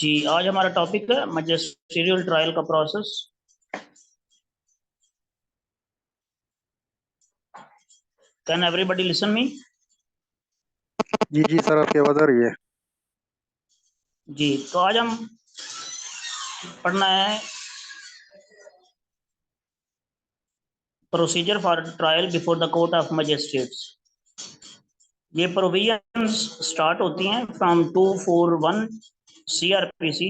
जी, आज हमारा टॉपिक है मैजिस्ट्रियल ट्रायल का process. Can everybody listen me? जी जी सर, आपकी आवाज आ रही है। जी, तो आज हम पढ़ना है procedure for trial before the court of magistrates. ये प्रोविजंस स्टार्ट होती हैं फ्रॉम 241 सीआरपीसी।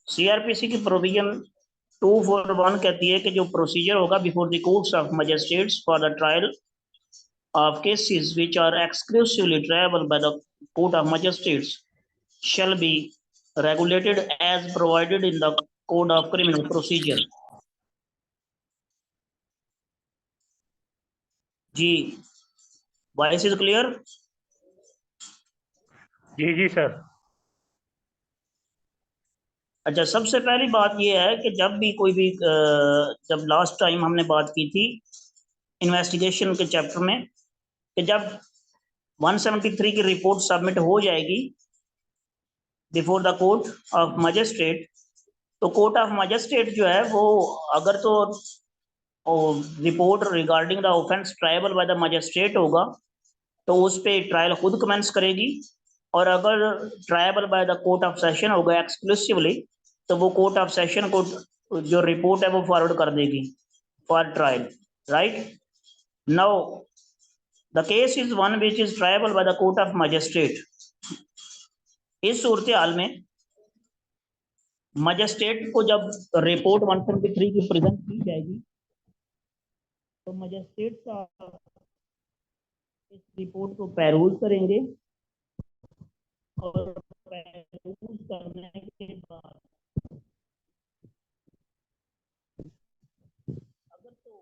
सीआरपीसी की प्रोविजन 241 कहती है कि जो प्रोसीजर होगा before the courts of magistrates for the trial of cases which are exclusively triable by the court of magistrates shall be regulated as provided in the code of criminal procedure। जी, voice is clear? जी जी sir. अच्छा, सबसे पहली बात यह है कि जब भी कोई भी जब लास्ट टाइम हमने बात की थी इन्वेस्टिगेशन के चैप्टर में कि जब 173 की रिपोर्ट सबमिट हो जाएगी before the court of magistrate, तो कोर्ट ऑफ मजिस्ट्रेट जो है वो अगर तो report regarding the offence tribal by the magistrate होगा तो उस पर ट्रायल खुद कमेंस करेगी, और अगर tribal by the court of session होगा एक्सक्लूसिवली तो वो कोर्ट ऑफ सेशन को जो रिपोर्ट है वो फॉरवर्ड कर देगी for trial. Right now the case is one which is tribal by the court of magistrate. इस सूरत हाल में मजिस्ट्रेट को जब रिपोर्ट 173 की प्रेजेंट की जाएगी तो मजिस्ट्रेट का इस रिपोर्ट को पैरूल करेंगे, और पैरूल करने के बाद अगर तो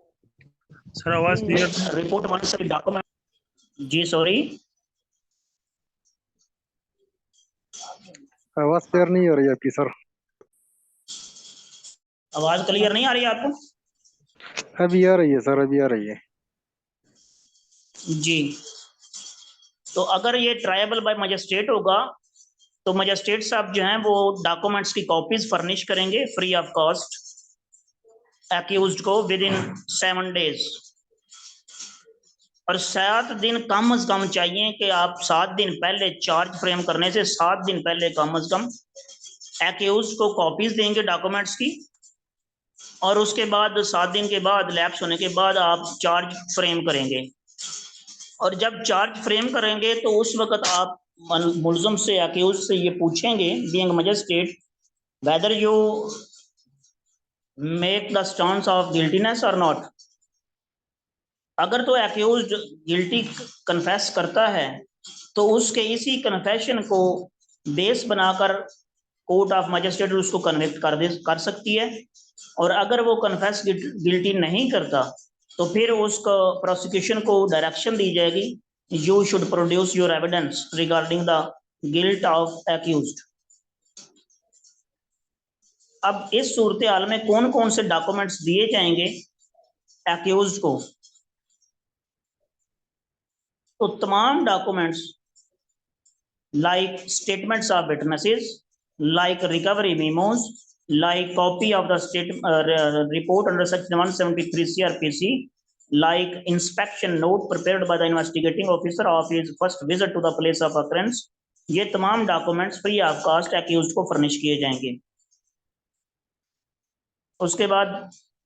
सर आवाज क्लियर? रिपोर्ट वन से डॉक्यूमेंट, जी सॉरी, आवाज क्लियर नहीं हो रही है आपकी सर। आवाज क्लियर नहीं आ रही है आपको? अभी आ रही है सर, अभी आ रही है। जी, तो अगर ये ट्रायबल बाय मजिस्ट्रेट होगा तो मजिस्ट्रेट साहब जो हैं वो डॉक्यूमेंट्स की कॉपीज फर्निश करेंगे फ्री ऑफ कॉस्ट एक्यूज्ड को विद इन 7 डेज। और 7 दिन कम से कम चाहिए कि आप 7 दिन पहले, चार्ज फ्रेम करने से 7 दिन पहले कम से कम एक्यूज्ड को कॉपीज देंगे डॉक्यूमेंट्स की, और उसके बाद 7 दिन के बाद लैप्स होने के बाद आप चार्ज फ्रेम करेंगे। और जब चार्ज फ्रेम करेंगे तो उस वक्त आप मुलजम से, एक्यूज से ये पूछेंगे being magistrate whether you make the stance of guiltiness और नॉट। अगर तो एक्यूज गिल्टी कन्फेस करता है तो उसके इसी कन्फेशन को बेस बनाकर कोर्ट ऑफ मजिस्ट्रेट उसको कन्विक्ट कर सकती है, और अगर वो कन्फेस गिल्टी नहीं करता तो फिर उसको प्रोसिक्यूशन को डायरेक्शन दी जाएगी, you should produce your evidence regarding the guilt of accused. अब इस सूरत हाल में कौन कौन से डॉक्यूमेंट्स दिए जाएंगे एक्यूज्ड को? तो तमाम documents like statements of witnesses, like recovery memos, like copy of the state report under section 173 CRPC, like inspection note prepared by the investigating officer of his first visit to the place of occurrence, ये तमाम documents free of cost accused को furnish किए जाएंगे। उसके बाद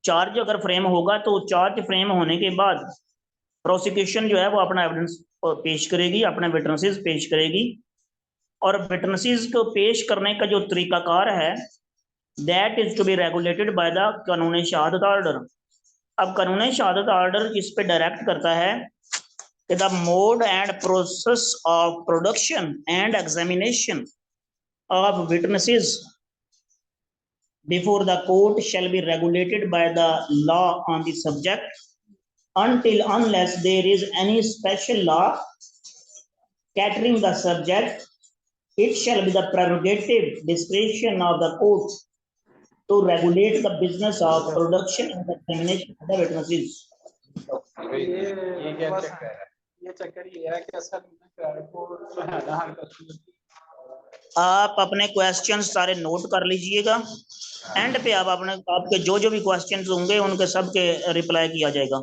charge अगर frame होगा तो चार्ज फ्रेम होने के बाद प्रोसिक्यूशन जो है वो अपना एविडेंस पेश करेगी, अपने विटनेसेस पेश करेगी, और विटनेसेस को पेश करने का जो तरीकाकार है that is to be regulated by the कानून शहादत ऑर्डर। अब कानून शहादत ऑर्डर इस पे डायरेक्ट करता है कि the mode and process of production and examination of witnesses before the court shall be regulated by the law on the subject until unless there is any special law catering the subject, it shall be the prerogative discretion of the court to regulate the business of production and examination of the witnesses। ये चक्कर ये है कि असल में को जो है ना हर आप अपने क्वेश्चन सारे नोट कर लीजिएगा। एंड पे आप अपने आपके जो जो भी क्वेश्चन होंगे उनके सब के रिप्लाई किया जाएगा।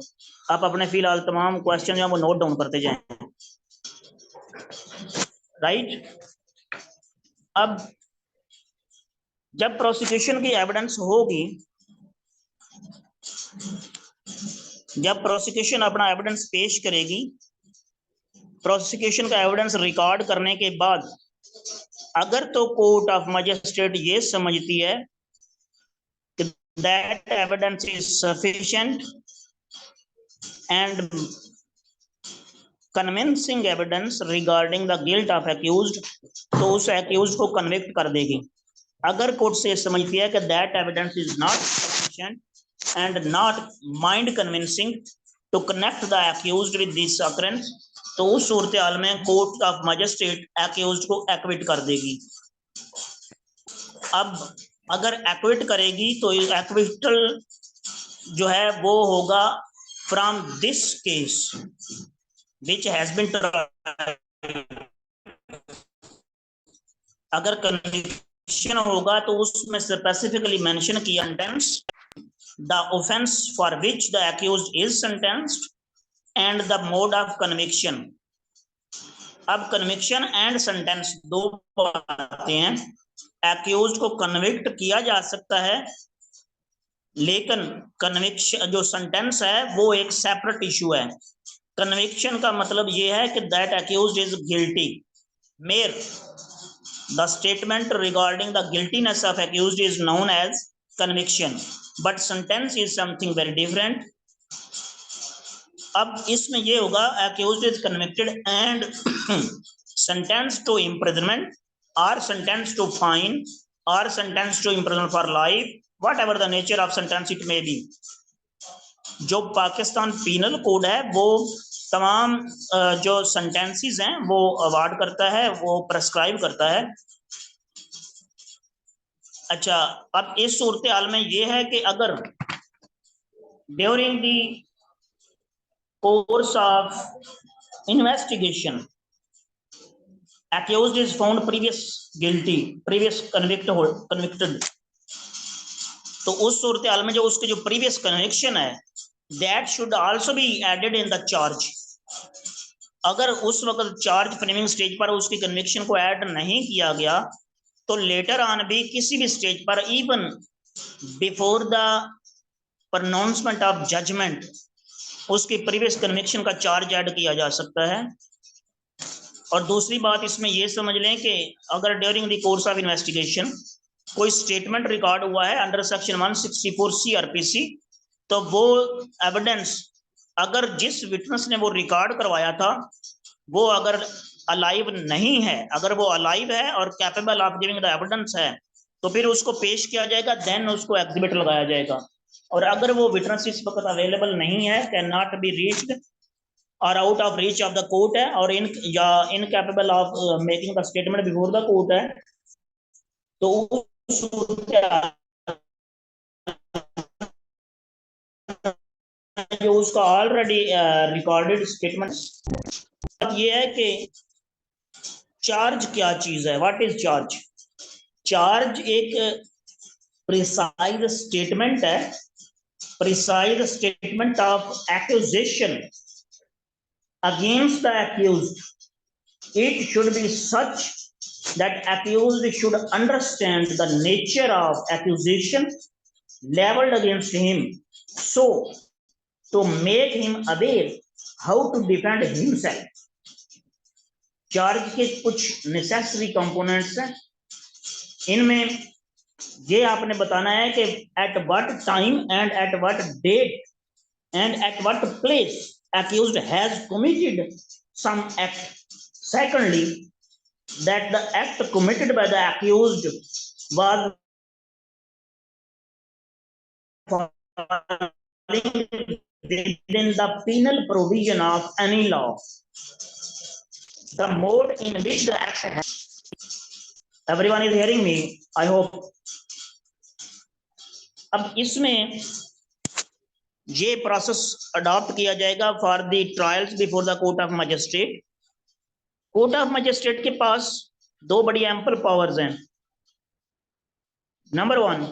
आप अपने फिलहाल तमाम क्वेश्चन जो है वो नोट डाउन करते जाएं। राइट। अब जब प्रोसिक्यूशन की एविडेंस होगी, जब प्रोसिक्यूशन अपना एविडेंस पेश करेगी, प्रोसिक्यूशन का एविडेंस रिकॉर्ड करने के बाद अगर तो कोर्ट ऑफ मजिस्ट्रेट ये समझती है कि that evidence is sufficient and convincing evidence regarding the guilt of accused, तो उस एक्यूज्ड को कन्विक्ट कर देगी। अगर कोर्ट से समझती है कि that evidence is not sufficient and not mind convincing to connect the accused with this occurrence, तो उस सूरत हाल में कोर्ट ऑफ मजिस्ट्रेट एक्यूज्ड को एक्विट कर देगी। अब अगर एक्विट करेगी तो एक्विटल जो है वो होगा from this case which has been tried. अगर कन्विक्शन होगा तो उसमें स्पेसिफिकली मेंशन किया sentence, the offense for which the accused is sentenced and the mode of conviction। अब कन्विक्शन एंड सेंटेंस दो बातें हैं। एक्यूज्ड को कन्विक्ट किया जा सकता है, लेकिन कन्विक्शन जो सेंटेंस है वो एक सेपरेट इशू है। कन्विक्शन का मतलब ये है कि that accused is guilty, mere the statement regarding the guiltiness of accused is known as conviction, but sentence is something very different. अब इसमें ये होगा accused is convicted and sentence to imprisonment और सेंटेंस टू फाइन और sentence to imprisonment for life, whatever the nature of sentence it may be. जो Pakistan penal code है वो तमाम जो सेंटेंसेस हैं वो अवार्ड करता है, वो प्रेस्क्राइब करता है। अच्छा, अब इस सूरत हाल में ये है कि अगर during the course of investigation accused is found previous guilty, previous convicted, तो उस सूरत हाल में जो उसके जो प्रीवियस कन्विक्शन है that should also be added in the charge। अगर उस वक्त चार्ज फ्रेमिंग स्टेज पर उसकी कन्विक्शन को ऐड नहीं किया गया तो लेटर ऑन भी किसी भी स्टेज पर even before the pronouncement of judgement उसकी प्रीवियस कन्विक्शन का चार्ज ऐड किया जा सकता है। और दूसरी बात इसमें यह समझ लें कि अगर during the course of investigation कोई स्टेटमेंट रिकॉर्ड हुआ है अंडर सेक्शन 164 CRPC, तो वो एविडेंस अगर जिस विटनेस ने वो रिकॉर्ड करवाया था वो अगर अलाइव नहीं है, अगर वो अलाइव है और capable of giving the evidence है तो फिर उसको पेश किया जाएगा, देन उसको एग्जिबिट लगाया जाएगा। और अगर वो विटनेस इस वक्त अवेलेबल नहीं है, कैन नॉट बी रीच्ड और out of reach of the court है और incapable of making the statement before the court है, तो जो उसका ऑलरेडी रिकॉर्डेड स्टेटमेंट ये है कि चार्ज क्या चीज है, व्हाट इज चार्ज। चार्ज एक प्रिसाइज स्टेटमेंट है, precise statement of accusation against the accused. It should be such that accused should understand the nature of accusation leveled against him, so to make him aware how to defend himself। Charge के कुछ necessary components हैं, इनमें ये आपने बताना है कि at what time and at what date and at what place accused has committed some act। Secondly, that the act committed by the accused was within the penal provision of any law, the mode in which the act has। Everyone is hearing me, I hope। अब इसमें ये process adopt किया जाएगा for the trials before the court of magistrate. Court of magistrate के पास दो बड़ी ample powers हैं। Number one,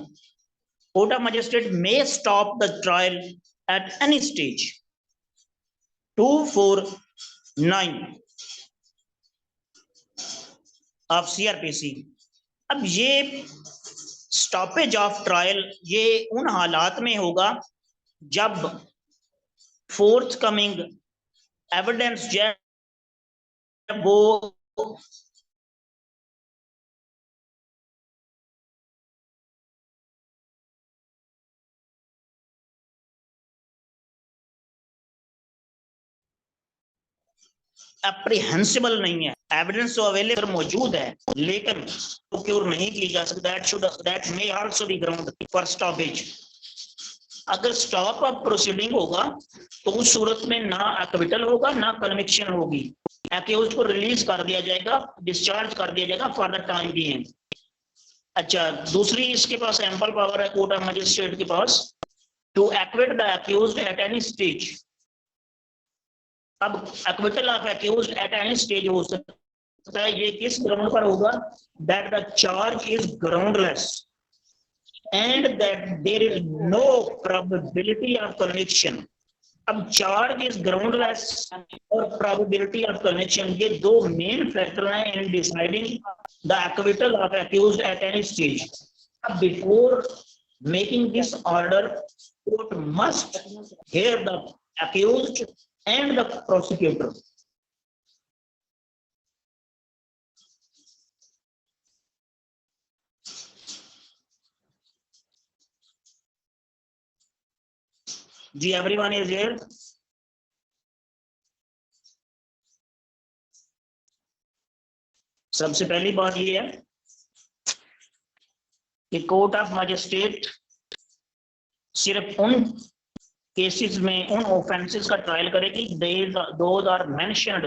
court of magistrate may stop the trial eight any stage. 249 of CrPC. अब ये स्टॉपेज ऑफ ट्रायल ये उन हालात में होगा जब फोर्थ कमिंग एविडेंस जो है वो अप्रीहेंसिबल नहीं है। एविडेंस तो अवेलेबल मौजूद है लेकिन प्रोक्योर नहीं की जा सकता। That may also be ground for stoppage. अगर स्टॉप ऑफ प्रोसीडिंग होगा तो उस सूरत में ना एक्विटल होगा ना कन्विक्शन होगी। एक्यूज्ड को रिलीज कर दिया जाएगा, डिस्चार्ज कर दिया जाएगा फॉर द टाइम बीइंग। अच्छा, दूसरी इसके पास एम्पल पावर है कोर्ट ऑफ मजिस्ट्रेट के पास to acquit the accused at any stage. अब acquittal of accused at any stage हो सकता है। ये किस ग्राउंड पर होगा? That the charge is groundless and that there is no probability of conviction। अब चार्ज इज ग्राउंडलेस और probability of conviction ये दो मेन फैक्टर हैं in deciding the acquittal of accused at any stage। अब before making this order, court must hear the accused and the prosecutor। जी, everyone is here? सबसे पहली बात ये है कि कोर्ट ऑफ मजिस्ट्रेट सिर्फ उन केसेस में, उन ऑफेंसेस का ट्रायल करेगी those are mentioned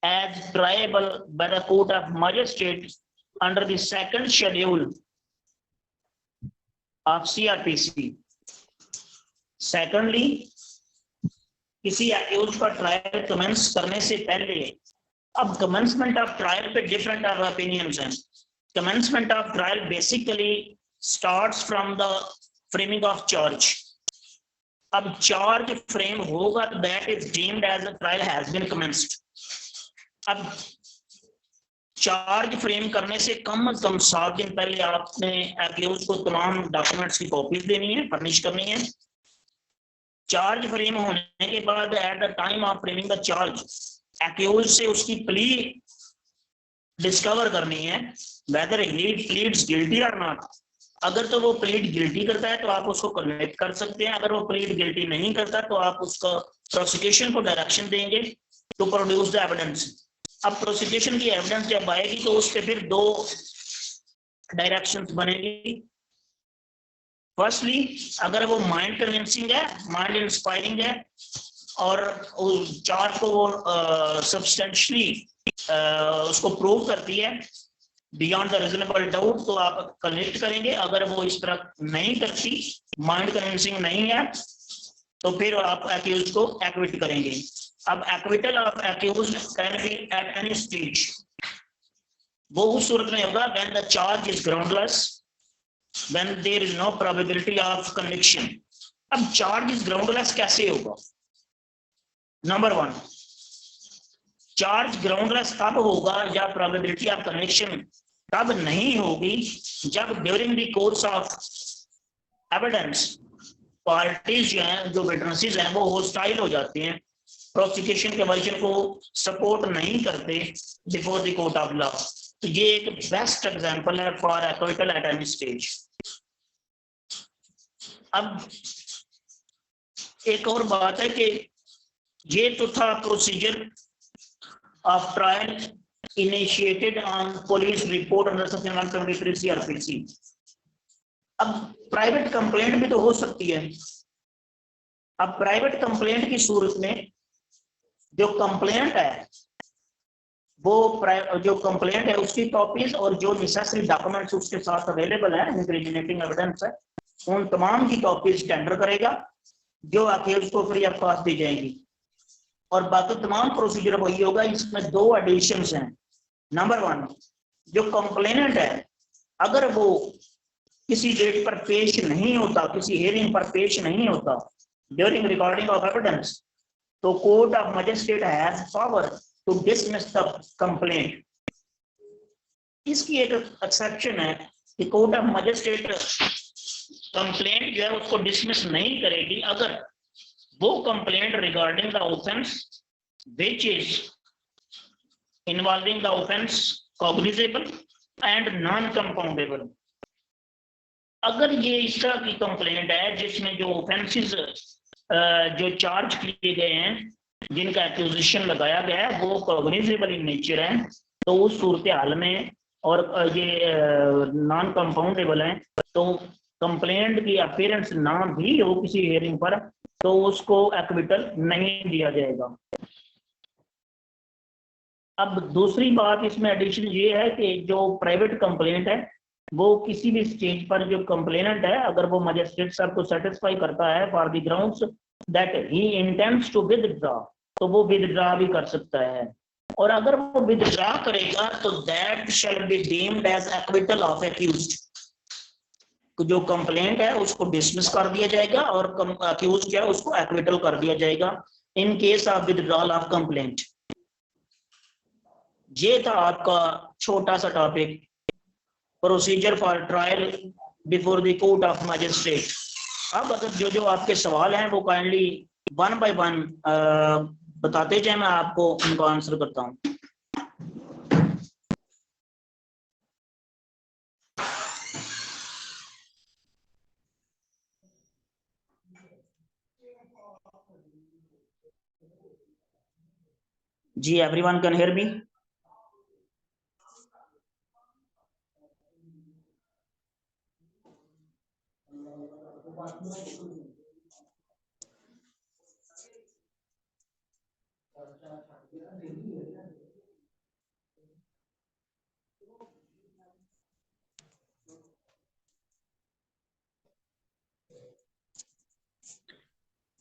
as triable by the court of magistrate under the second schedule of CrPC. Secondly, किसी एक्यूज का ट्रायल कमेंस करने से पहले, अब कमेंसमेंट ऑफ ट्रायल पे डिफरेंट ऑफ ओपिनियंस हैं। Commencement of trial basically starts from the framing of charge. अब charge frame होगा तो that is deemed as the trial has been commenced. अब चार्ज फ्रेम करने से कम 7 दिन पहले आपने एक्यूज को तमाम डॉक्यूमेंट्स की कॉपीज देनी है, फर्निश करनी है। चार्ज फ्रेम होने के बाद at the time of framing the charge accused से उसकी प्ली डिस्कवर करनी है, वेदर ही प्लीड्स गिल्टी और नॉट। अगर तो वो प्लीड गिल्टी करता है तो आप उसको कन्विक्ट कर सकते हैं। अगर वो प्लीड गिल्टी नहीं करता तो आप उसका प्रोसिक्यूशन को डायरेक्शन देंगे टू प्रोड्यूस द एविडेंस। अब प्रोसिक्यूशन की एविडेंस जब आएगी तो उस पर फिर 2 डायरेक्शंस बनेगी। फर्स्टली, अगर वो माइंड कन्विंसिंग है, माइंड इंस्पायरिंग है और चार्ज को वो सब्सटेंशियली उसको प्रूव करती है बियॉन्ड द रीजनेबल डाउट, तो आप कन्विक्ट करेंगे। अगर वो इस तरह नहीं करती, माइंड कन्विंसिंग नहीं है, तो फिर आप एक्यूज को एक्विट करेंगे। अब acquittal of accuse can be at any stage. वो उस सूरत में होगा when the charge is groundless, when there is no probability of conviction। अब चार्ज इज ग्राउंडलेस कैसे होगा? नंबर 1, चार्ज ग्राउंडलेस तब होगा या प्रोबेबिलिटी ऑफ कन्विक्शन तब नहीं होगी जब during the course of evidence parties जो हैं, जो विटनेसेस हैं, वो होस्टाइल हो जाते हैं, प्रोसिक्यूशन के वर्जन को सपोर्ट नहीं करते before the court of law. तो ये एक बेस्ट एग्जांपल है for acquittal eight any stage. अब एक और बात है कि ये तो था procedure of trial initiated on police report under section 173 CrPC. अब प्राइवेट कंप्लेंट भी तो हो सकती है। अब प्राइवेट कंप्लेंट की सूरत में जो कंप्लेंट है वो जो कंप्लेंट है उसकी कॉपीज और जो नेसेसरी डॉक्यूमेंट्स उसके साथ अवेलेबल है, इंक्रिमिनेटिंग एविडेंस है, उन तमाम की कॉपीज टेंडर करेगा जो अक्यूज को फ्री ऑफ कॉस्ट दी जाएंगी। और बाकी तमाम प्रोसीजर वही होगा। इसमें 2 एडिशंस हैं। नंबर 1, जो कंप्लेनेंट है अगर वो किसी डेट पर पेश नहीं होता, किसी हियरिंग पर पेश नहीं होता ड्यूरिंग रिकॉर्डिंग ऑफ एविडेंस, तो court of magistrate has power to dismiss the complaint. इसकी एक एक्सेप्शन है कि कोर्ट ऑफ मजिस्ट्रेट कंप्लेंट जो है उसको डिसमिस नहीं करेगी अगर वो complaint regarding the offence which is involving the offence cognizable and non compoundable. अगर ये इस तरह की कंप्लेंट है जिसमें जो ऑफेंसेस जो चार्ज किए गए हैं, जिनका एक्यूजिशन लगाया गया है वो कॉग्निजेबल इन नेचर है, तो उस सूरत हाल में और ये नॉन कंपाउंडेबल है, तो कंप्लेंट की अपीयरेंस ना भी हो किसी हियरिंग पर तो उसको एक्विटल नहीं दिया जाएगा। अब दूसरी बात इसमें एडिशन ये है कि जो प्राइवेट कंप्लेंट है वो किसी भी स्टेज पर जो कंप्लेनेंट है अगर वो मजिस्ट्रेट साहब को सेटिस्फाई करता है for the grounds that he intends to withdraw, तो वो विदड्रॉ भी कर सकता है, और अगर वो विदड्रॉ करेगा तो that shall be deemed as acquittal of accused. जो कंप्लेंट है उसको डिसमिस कर दिया जाएगा और अक्यूज्ड जो है उसको एक्विटल कर दिया जाएगा इन case of withdrawal of complaint. ये था आपका छोटा सा topic, procedure for trial before the court of magistrate. अब अगर जो आपके सवाल हैं वो काइंडली 1 by 1 बताते जाए, मैं आपको उनको आंसर करता हूँ। जी, everyone can hear me?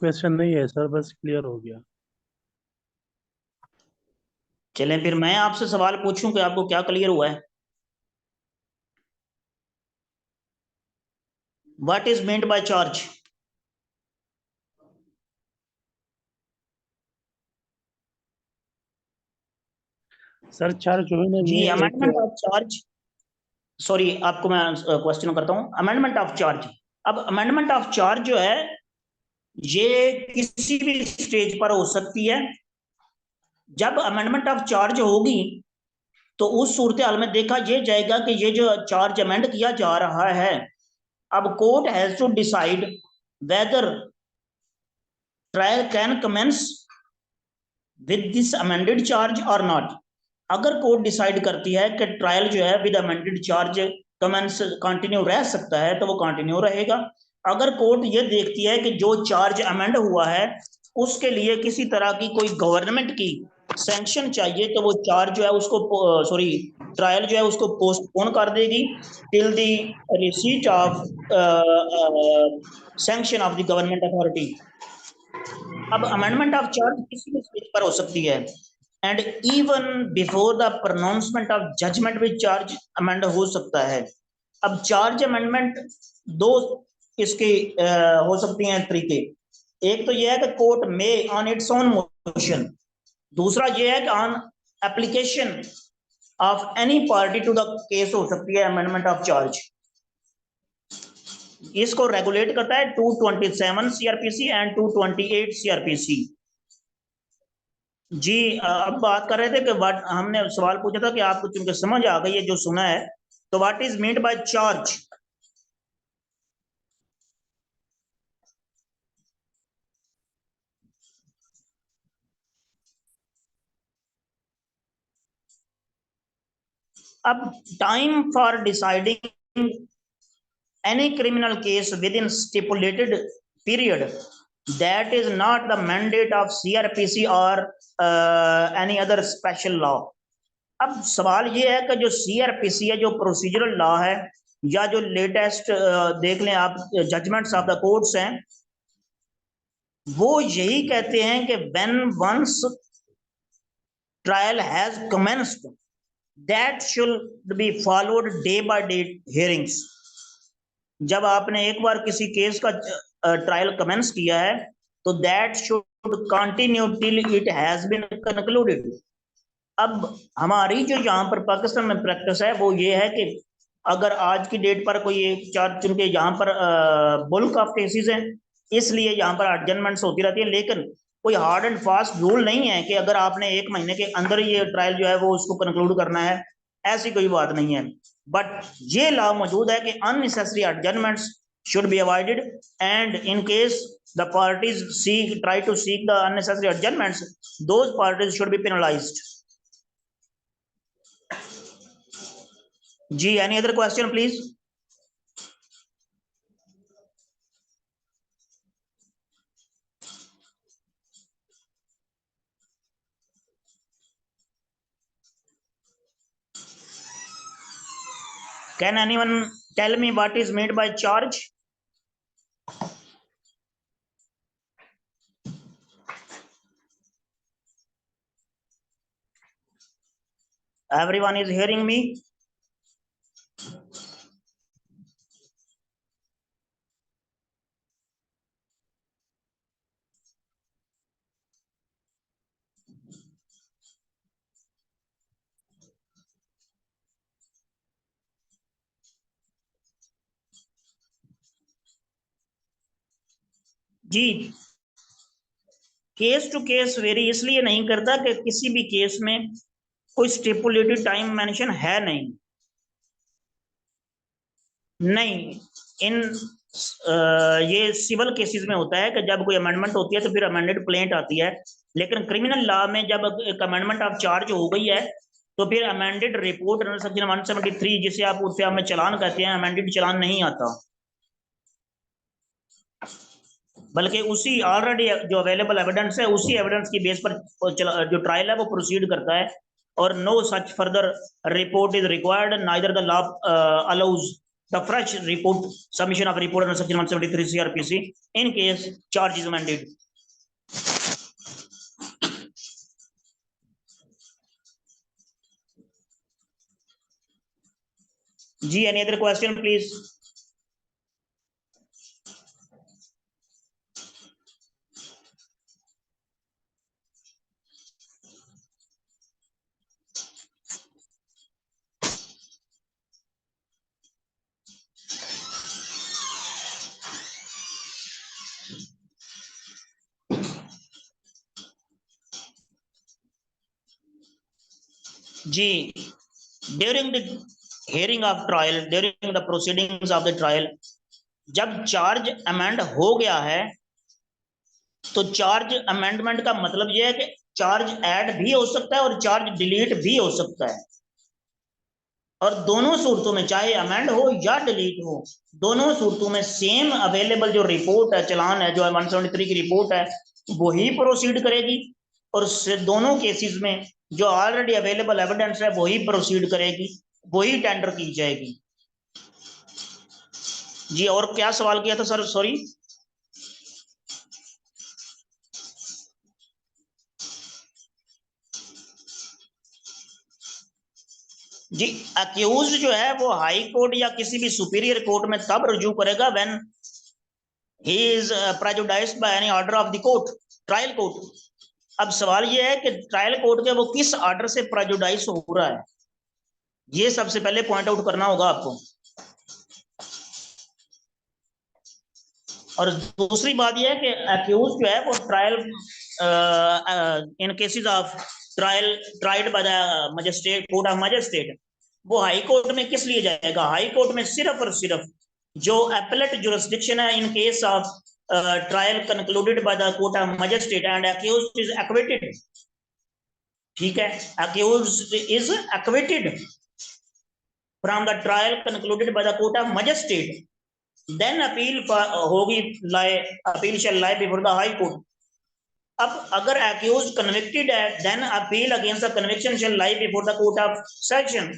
Question नहीं है सर, बस क्लियर हो गया। चलें फिर मैं आपसे सवाल पूछूं कि आपको क्या क्लियर हुआ है। What is meant by charge? Sir charge जो है ना जी, ये अमेंडमेंट ऑफ चार्ज, सॉरी आपको मैं क्वेश्चन करता हूं। अमेंडमेंट ऑफ चार्ज, अब अमेंडमेंट ऑफ चार्ज जो है ये किसी भी स्टेज पर हो सकती है। जब अमेंडमेंट ऑफ चार्ज होगी तो उस सूरत हाल में देखा यह जाएगा कि ये जो चार्ज अमेंड किया जा रहा है, अब court has to decide whether trial can commence with this amended charge और नॉट। अगर कोर्ट डिसाइड करती है कि ट्रायल जो है with amended charge commence continue रह सकता है तो वो कंटिन्यू रहेगा। अगर कोर्ट ये देखती है कि जो चार्ज अमेंड हुआ है उसके लिए किसी तरह की कोई गवर्नमेंट की सैंक्शन चाहिए तो वो चार्ज जो है उसको ट्रायल जो है उसको पोस्टपोन कर देगी till the receipt of sanction of the government authority. अब अमेंडमेंट ऑफ चार्ज किसी भी स्टेज पर हो सकती है and even before the pronouncement of judgment with charge amend हो सकता है। अब चार्ज अमेंडमेंट दो इसके हो सकती हैं तरीके। एक तो यह है कि कोर्ट में ऑन इट्स ओन मोशन, दूसरा यह है कि on application of any party to the case हो सकती है अमेंडमेंट ऑफ चार्ज। इसको रेगुलेट करता है 227 सीआरपीसी एंड 228 सीआरपीसी। जी, अब बात कर रहे थे कि व्हाट, हमने सवाल पूछा था कि आपको चूंकि समझ आ गई है जो सुना है, तो what is meant by charge? अब time for deciding any criminal case within stipulated period that is not the mandate of CRPC or any other special law। अब सवाल ये है कि जो CRPC है, जो प्रोसीजरल लॉ है, या जो लेटेस्ट देख लें आप जजमेंट्स ऑफ द कोर्ट्स हैं, वो यही कहते हैं कि when once trial has commenced that should be followed day by day hearings. जब आपने एक बार किसी केस का ट्रायल कमेंस किया है तो that should continue till it has been concluded. अब हमारी जो यहाँ पर पाकिस्तान में प्रैक्टिस है वो ये है कि अगर आज की डेट पर कोई एक चार, चूंकि यहाँ पर बुल्क ऑफ केसेस हैं इसलिए यहाँ पर एडजमेंट्स होती रहती है, लेकिन कोई हार्ड एंड फास्ट रूल नहीं है कि अगर आपने 1 महीने के अंदर ये ट्रायल जो है वो उसको कंक्लूड करना है, ऐसी कोई बात नहीं है। बट ये लॉ मौजूद है कि unnecessary adjournments should be avoided, and in case the parties try to seek the unnecessary adjournments, those parties should be penalized. Ji, any other question please? Can anyone tell me what is meant by charge? Everyone is hearing me? जी, case to case vary इसलिए नहीं करता कि किसी भी case में कोई stipulated time mention है नहीं। इन ये सिविल केसेस में होता है कि जब कोई अमेंडमेंट होती है तो फिर अमेंडेड प्लेंट आती है, लेकिन क्रिमिनल लॉ में जब एक अमेंडमेंट ऑफ चार्ज हो गई है तो फिर अमेंडेड रिपोर्ट अंडर सेक्शन 173 जिसे आप उससे में चालान कहते हैं, अमेंडेड चालान नहीं आता, बल्कि उसी ऑलरेडी जो अवेलेबल एविडेंस है उसी एविडेंस की बेस पर जो ट्रायल है वो प्रोसीड करता है। और no such further report is required, neither the law allows the fresh report submission of report under section 173 CRPC in case charge is amended. Ji, any other question please? जी, during the hearing of trial, during the proceedings of the trial, जब charge amend हो गया है तो charge amendment का मतलब यह है कि चार्ज ऐड भी हो सकता है और चार्ज डिलीट भी हो सकता है, और दोनों सूरतों में चाहे अमेंड हो या डिलीट हो, दोनों सूरतों में सेम अवेलेबल जो रिपोर्ट है, चलान है, जो 173 की रिपोर्ट है वही प्रोसीड करेगी, और दोनों केसेस में जो ऑलरेडी अवेलेबल एविडेंस है वही प्रोसीड करेगी, वही टेंडर की जाएगी। जी, और क्या सवाल किया था सर? सॉरी जी, अक्यूज जो है वो हाई कोर्ट या किसी भी सुपीरियर कोर्ट में तब रजू करेगा when he is prejudiced by any order of the court, trial court. अब सवाल ये है कि ट्रायल कोर्ट के वो किस ऑर्डर से प्रेजुडाइज हो रहा है, ये सबसे पहले पॉइंट आउट करना होगा आपको। और दूसरी बात यह है कि अक्यूज जो है वो trial in cases of trial tried by the magistrate, court of magistrate, वो हाई कोर्ट में किस लिए जाएगा? हाई कोर्ट में सिर्फ और सिर्फ जो एपेलेट जुरिस्डिक्शन है in case of trial concluded by the court of magistrate and accused is acquitted. ठीक है, accused is acquitted from the trial concluded by the court of magistrate, then appeal होगी, appeal shall lie before the high court. अब अगर accused convicted है then appeal against the conviction shall lie before the court of section.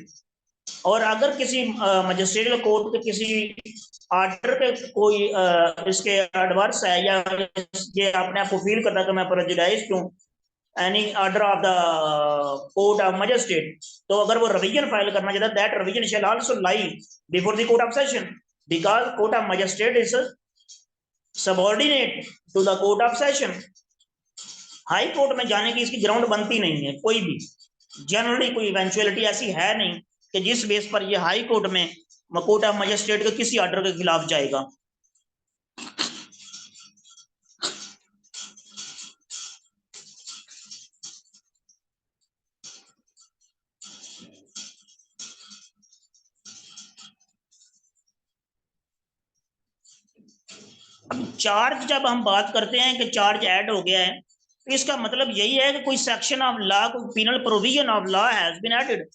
और अगर किसी magistrate court के किसी order पे कोई इसके एडवर्स है या ये अपने आप को फील करता है कि मैं प्रेजुडाइज्ड हूं, any order of the court of magistrate, तो अगर वो रिवीजन फाइल करना चाहता है, that revision shall also lie before the court of session, because court of magistrate is subordinate to the court of session. High court में जाने की इसकी ग्राउंड बनती नहीं है कोई भी, जनरली कोई इवेंचुअलिटी ऐसी है नहीं कि जिस बेस पर ये हाई कोर्ट में कोर्ट ऑफ मजिस्ट्रेट के किसी ऑर्डर के खिलाफ जाएगा। अब चार्ज जब हम बात करते हैं कि चार्ज ऐड हो गया है, तो इसका मतलब यही है कि कोई सेक्शन ऑफ लॉ, कोई penal provision of law has been added,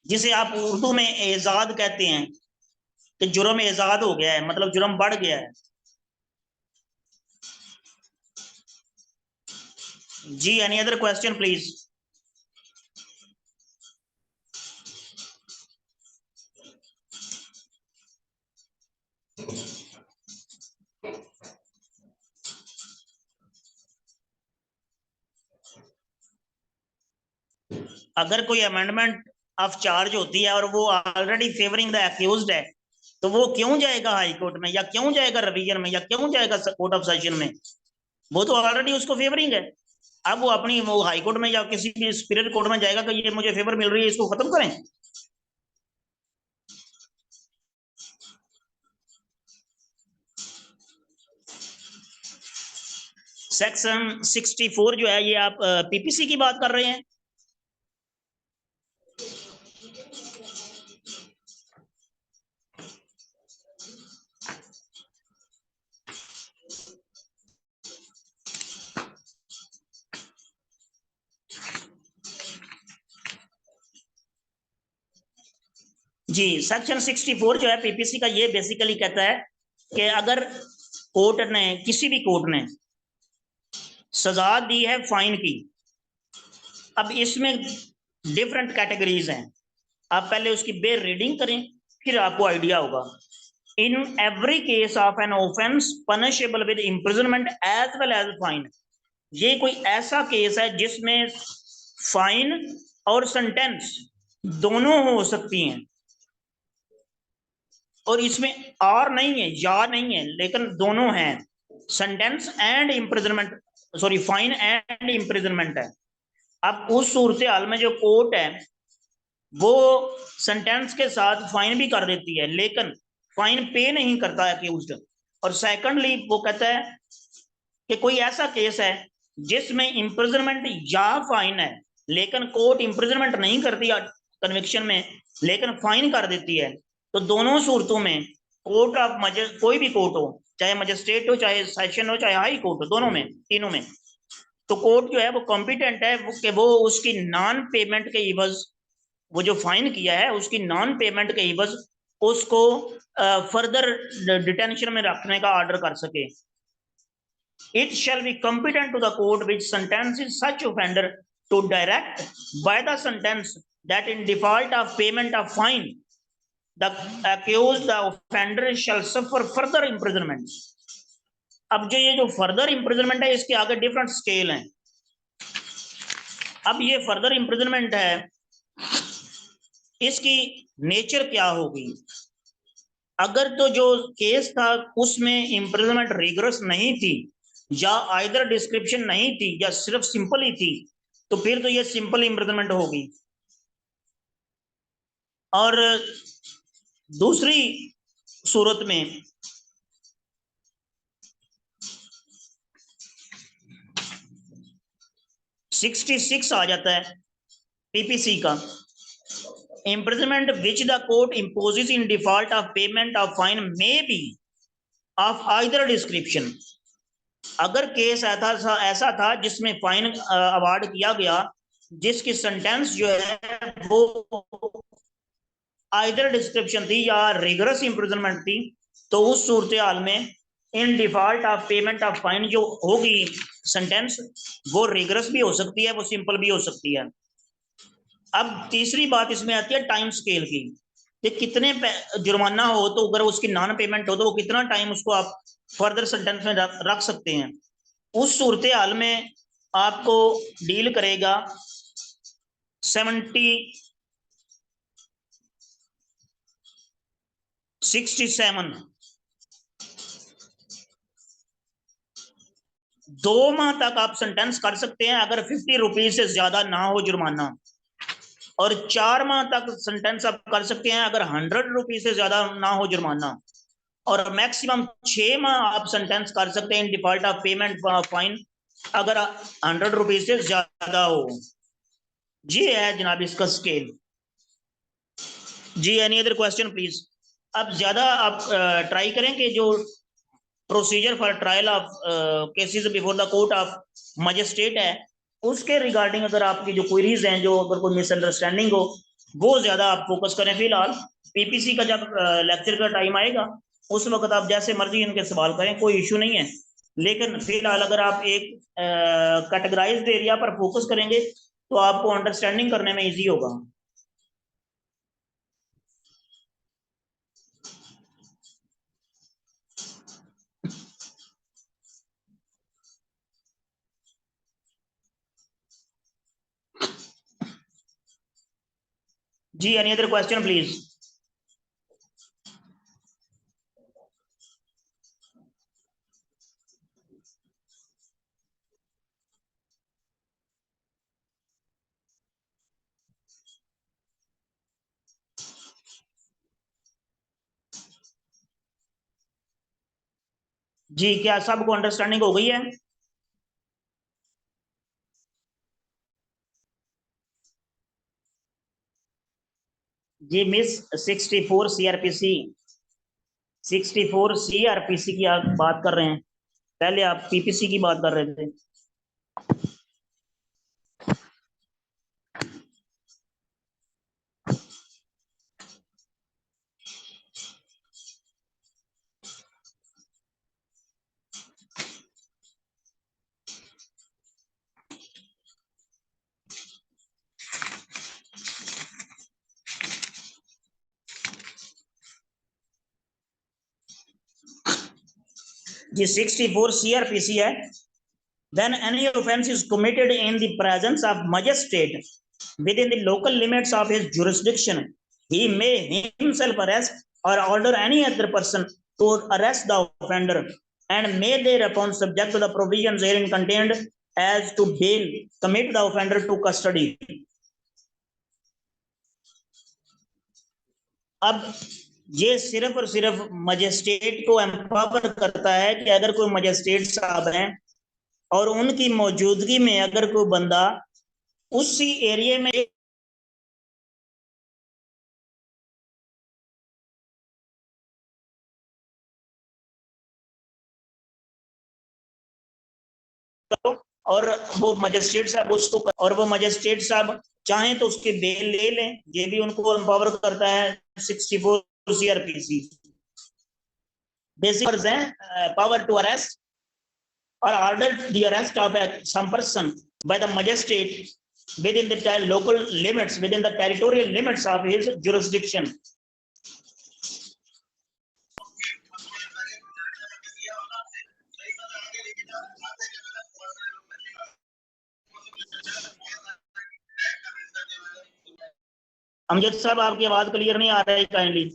जिसे आप उर्दू में एजाद कहते हैं कि जुर्म एजाद हो गया है, मतलब जुर्म बढ़ गया है। जी, एनी अदर क्वेश्चन प्लीज। अगर कोई अमेंडमेंट ऑफ चार्ज होती है और वो ऑलरेडी फेवरिंग द एक्यूज्ड है, तो वो क्यों जाएगा हाई कोर्ट में, या क्यों जाएगा रिवीजन में, या क्यों जाएगा कोर्ट ऑफ सेशन में? वो तो ऑलरेडी उसको फेवरिंग है। अब वो अपनी वो हाई कोर्ट में या किसी भी सुपीरियर कोर्ट में जाएगा कि ये मुझे फेवर मिल रही है, इसको खत्म करें। सेक्शन 64 जो है, ये आप पीपीसी की बात कर रहे हैं? जी, सेक्शन 64 जो है पीपीसी का, ये बेसिकली कहता है कि अगर कोर्ट ने, किसी भी कोर्ट ने सजा दी है फाइन की, अब इसमें डिफरेंट कैटेगरीज हैं, आप पहले उसकी बेर रीडिंग करें, फिर आपको आइडिया होगा। In every case of an offence punishable with imprisonment as well as fine, ये कोई ऐसा केस है जिसमें फाइन और सेंटेंस दोनों हो सकती हैं, और इसमें और नहीं है, या नहीं है, लेकिन दोनों हैं, sentence and imprisonment, sorry fine and imprisonment है। अब उस सूरत हाल में जो कोर्ट है वो सेंटेंस के साथ फाइन भी कर देती है, लेकिन फाइन पे नहीं करता है अक्यूज्ड। और सेकंडली वो कहता है कि कोई ऐसा केस है जिसमें इम्प्रिजनमेंट या फाइन है, लेकिन कोर्ट इम्प्रिजनमेंट नहीं करती कन्विक्शन में, लेकिन फाइन कर देती है, तो दोनों सूरतों में कोर्ट ऑफ कोई भी कोर्ट हो, चाहे मजिस्ट्रेट हो, चाहे सेशन हो, चाहे हाई कोर्ट हो, दोनों में, तीनों में, तो कोर्ट जो है वो कॉम्पिटेंट है कि वो उसकी नॉन पेमेंट के इवज, वो जो फाइन किया है उसकी नॉन पेमेंट के इवज उसको फर्दर डिटेंशन में रखने का ऑर्डर कर सके। It shall be competent to the court which sentences such offender to direct by the sentence that in default of payment of fine, the accused, the offender shall suffer further imprisonment. अब जो ये जो further imprisonment है, इसके आगे different scale हैं। अब ये फर्दर इम्प्रिजनमेंट है, इसकी नेचर क्या होगी? अगर तो जो केस था उसमें इम्प्रिजनमेंट रिगरस नहीं थी, या आइदर डिस्क्रिप्शन नहीं थी, या सिर्फ सिंपल ही थी, तो फिर तो ये सिंपल इम्प्रिजनमेंट होगी। और दूसरी सूरत में (66) आ जाता है पीपीसी का, imprisonment which the court imposes in default of payment of fine may be of either description। अगर केस ऐसा था जिसमें फाइन अवार्ड किया गया, जिसकी सेंटेंस जो है वो आइदर डिस्क्रिप्शन थी या रिगरस इम्प्रिजनमेंट थी, तो उस सूरत हाल में in default of payment of fine जो होगी सेंटेंस, वो रिगरस भी हो सकती है, वो सिंपल भी हो सकती है। अब तीसरी बात इसमें आती है टाइम स्केल की, कि कितने जुर्माना हो तो अगर उसकी नॉन पेमेंट हो तो वो कितना टाइम उसको आप फर्दर सेंटेंस में रख सकते हैं। उस सूरत हाल में आपको डील करेगा 67 2 माह तक आप सेंटेंस कर सकते हैं अगर 50 रुपीज से ज्यादा ना हो जुर्माना, और 4 माह तक सेंटेंस आप कर सकते हैं अगर 100 रुपीज से ज्यादा ना हो जुर्माना, और मैक्सिमम 6 माह आप सेंटेंस कर सकते हैं in default of payment fine अगर 100 रुपीज से ज्यादा हो। ये है जनाब इसका स्केल। जी एनी अदर क्वेश्चन प्लीज। अब ज्यादा आप ट्राई करें कि जो procedure for trial of cases before the court of magistrate है उसके रिगार्डिंग अगर आपकी जो क्वेरीज हैं, जो अगर कोई मिसअंडरस्टैंडिंग हो, वो ज्यादा आप फोकस करें। फिलहाल पीपीसी का जब लेक्चर का टाइम आएगा उस वक्त आप जैसे मर्जी इनके सवाल करें, कोई इशू नहीं है। लेकिन फिलहाल अगर आप एक कैटेगराइज्ड एरिया पर फोकस करेंगे तो आपको अंडरस्टैंडिंग करने में इजी होगा। जी एनी अदर क्वेश्चन प्लीज। जी क्या सबको अंडरस्टैंडिंग हो गई है? जी मिस 64 सीआरपीसी 64 सीआरपीसी की आप बात कर रहे हैं, पहले आप पीपीसी की बात कर रहे थे। जी 64 सीआरपीसी है। When any offense is committed in the presence of magistrate within the local limits of his jurisdiction, he may himself arrest or order any other person to arrest the offender, and may thereupon, subject to the provisions herein contained, as to bail, commit the offender to custody. अब ये सिर्फ और सिर्फ magistrate को empower करता है कि अगर कोई मजिस्ट्रेट साहब हैं और उनकी मौजूदगी में अगर कोई बंदा उसी एरिया में और वो मजिस्ट्रेट साहब उसको और वो मजिस्ट्रेट साहब चाहें तो उसके बेल ले लें, ये भी उनको एम्पावर करता है 64 सीआरपीसी। बेसिक है power to arrest or ordered the arrest of some person by the magistrate within the local limits, within the territorial limits of his jurisdiction. Amjad साहब आपकी आवाज क्लियर नहीं आ रही, काइंडली।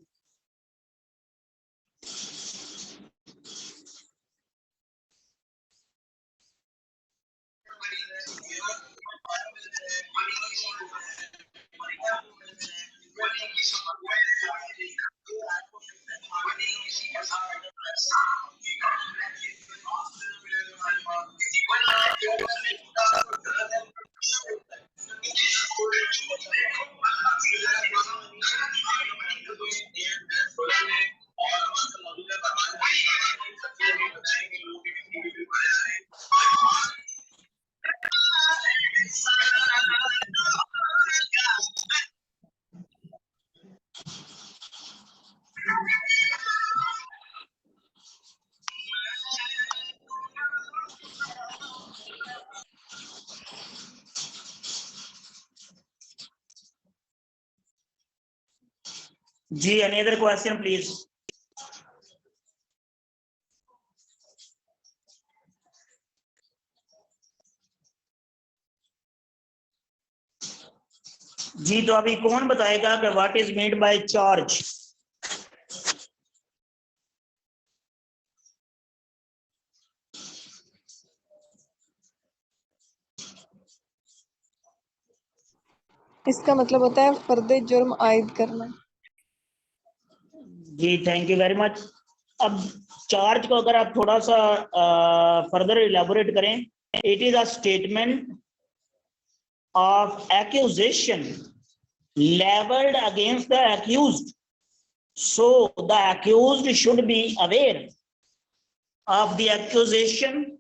जी any other question please. जी, तो अभी कौन बताएगा कि what is made by charge? इसका मतलब होता है फर्दे जुर्म आयद करना। जी, थैंक यू वेरी मच। अब चार्ज को अगर आप थोड़ा सा फर्दर इलेबोरेट करें, it is a statement of accusation leveled against the accused, so the accused should be aware of the accusation